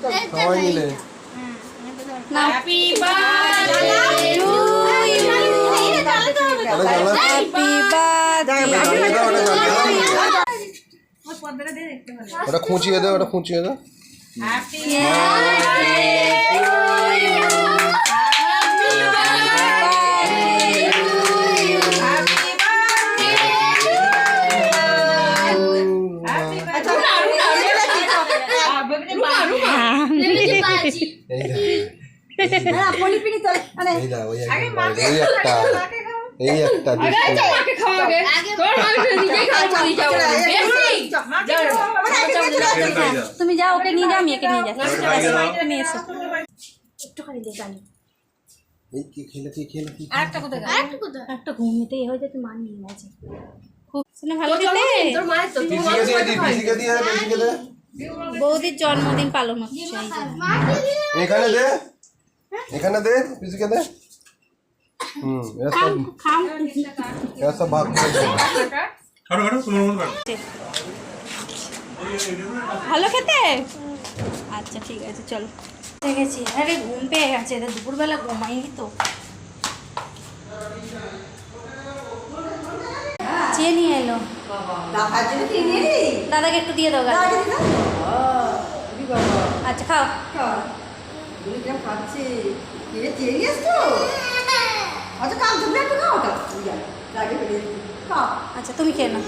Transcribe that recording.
সবাই মিলে happy birthday to you, happy birthday. ওটা খুঁচিয়ে দে, ওটা খুঁচিয়ে দে। Happy birthday to you, happy birthday to you, happy birthday happy এই একটা তুমি যাও, ওকে নিয়ে যাও, আমি একে নিয়ে যাচ্ছি। তুমি এসো একটুখানি দেখে আনি। একটা ঘুমিতে হয়ে যেতে মান নিয়ে গেছে খুব ভালো খেতে। বৌদির জন্মদিন পালন হচ্ছে এখানে দে, এখানে দে, পিসিকে দে। সব ভাগ ভালো খেতে। আচ্ছা ঠিক আছে, চলো দেখেছি। আরে ঘুম পেয়ে গেছে, দুপুরবেলা ঘুমাইনি তো। চেয়ে নিয়ে এলো, দাদাকে একটু দিয়ে দাও। আচ্ছা খাও। আচ্ছা তুমি খেয়ে নাও।